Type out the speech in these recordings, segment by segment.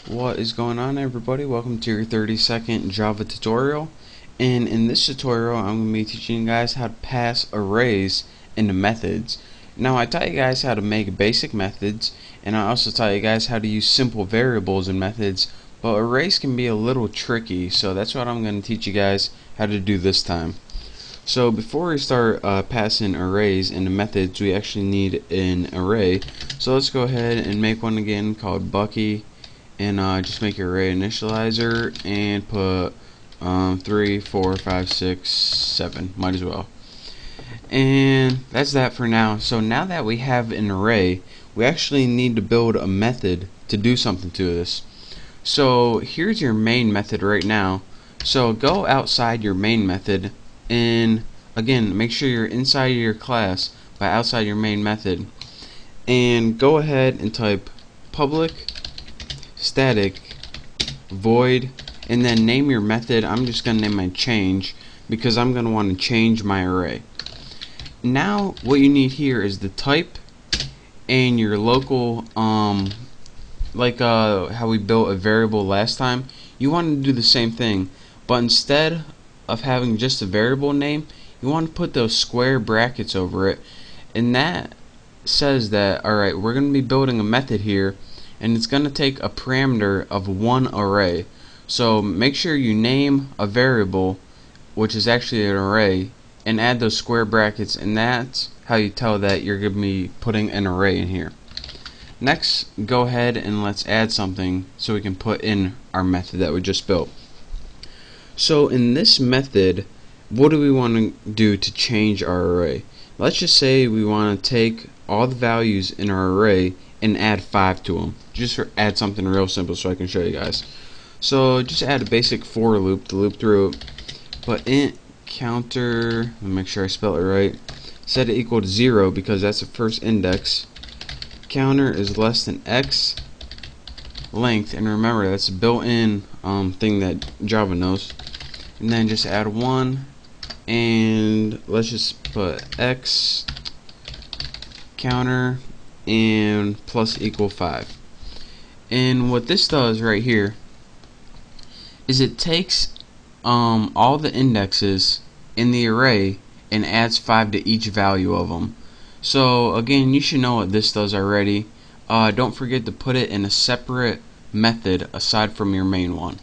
What is going on, everybody? Welcome to your 30-second Java tutorial. And in this tutorial I'm going to be teaching you guys how to pass arrays into methods. Now, I taught you guys how to make basic methods, and I also taught you guys how to use simple variables in methods, but arrays can be a little tricky, so that's what I'm going to teach you guys how to do this time. So before we start passing arrays into methods, we actually need an array. So let's go ahead and make one again called Bucky, and just make your array initializer and put 3, 4, 5, 6, 7. Might as well. And that's that for now. So now that we have an array, we actually need to build a method to do something to this. So here's your main method right now. So go outside your main method, and again, make sure you're inside of your class but outside your main method, and go ahead and type public static void, and then name your method. I'm just going to name my change because I'm going to want to change my array. Now what you need here is the type and your local like how we built a variable last time. You want to do the same thing, but instead of having just a variable name, you want to put those square brackets over it, and that says that alright, we're going to be building a method here, and it's going to take a parameter of one array. So make sure you name a variable, which is actually an array, and add those square brackets, and that's how you tell that you're going to be putting an array in here. Next, go ahead and let's add something so we can put in our method that we just built. So in this method, what do we want to do to change our array? Let's just say we want to take all the values in our array and add 5 to them. Just add something real simple so I can show you guys. So just add a basic for loop to loop through it. But int counter, let me make sure I spell it right, set it equal to 0 because that's the first index. Counter is less than x length, and remember that's a built-in thing that Java knows. And then just add 1, and let's just put x counter and plus equal 5. And what this does right here is it takes all the indexes in the array and adds 5 to each value of them. So again, you should know what this does already. Don't forget to put it in a separate method aside from your main one.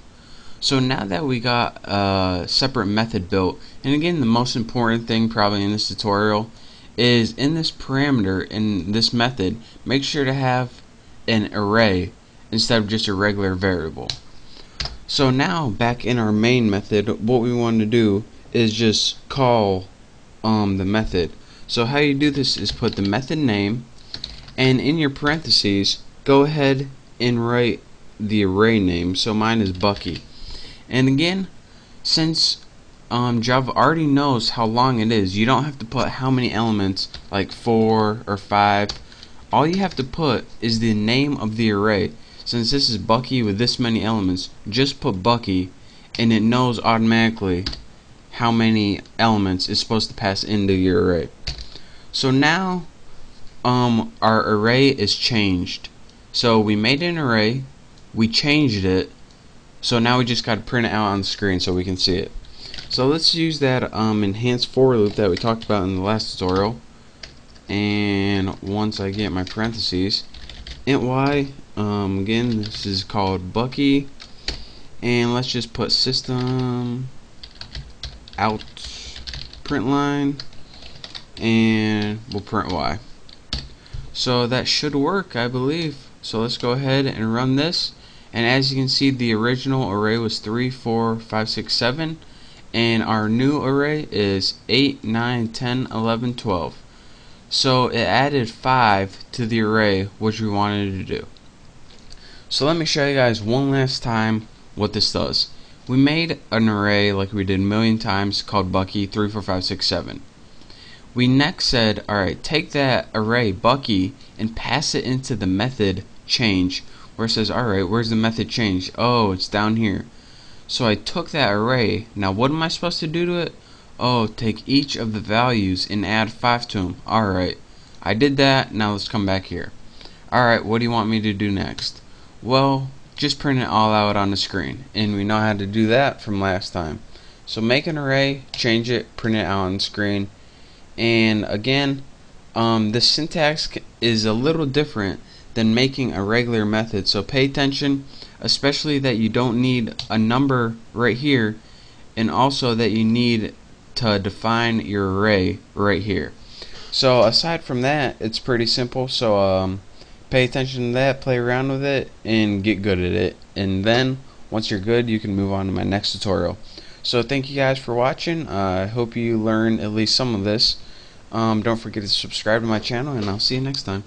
So now that we got a separate method built, and again, the most important thing probably in this tutorial is in this parameter, in this method, make sure to have an array instead of just a regular variable. So now back in our main method, what we want to do is just call the method. So how you do this is put the method name, and in your parentheses go ahead and write the array name. So mine is Bucky. And again, since Java already knows how long it is, you don't have to put how many elements, like 4 or 5. All you have to put is the name of the array. Since this is Bucky with this many elements, just put Bucky, and it knows automatically how many elements it's supposed to pass into your array. So now our array is changed. So we made an array, we changed it, so now we just got to print it out on the screen so we can see it. So let's use that enhanced for loop that we talked about in the last tutorial. And once I get my parentheses, int y, again this is called Bucky, and let's just put system out print line, and we'll print y. So that should work, I believe. So let's go ahead and run this, and as you can see, the original array was 3, 4, 5, 6, 7, and our new array is 8, 9, 10, 11, 12. So it added 5 to the array which we wanted to do. So let me show you guys one last time what this does. We made an array like we did a million times called Bucky 3, 4, 5, 6, 7. We next said, alright, take that array Bucky and pass it into the method change, where it says, alright, where's the method change? Oh, it's down here. So I took that array. Now what am I supposed to do to it? Oh, take each of the values and add 5 to them. Alright, I did that. Now let's come back here. Alright, what do you want me to do next? Well, just print it all out on the screen, and we know how to do that from last time. So make an array, change it, print it out on the screen. And again, the syntax is a little different than making a regular method, so pay attention, especially that you don't need a number right here, and also that you need to define your array right here. So aside from that, it's pretty simple. So pay attention to that, play around with it, and get good at it. And then once you're good, you can move on to my next tutorial. So thank you guys for watching. I hope you learned at least some of this. Don't forget to subscribe to my channel, and I'll see you next time.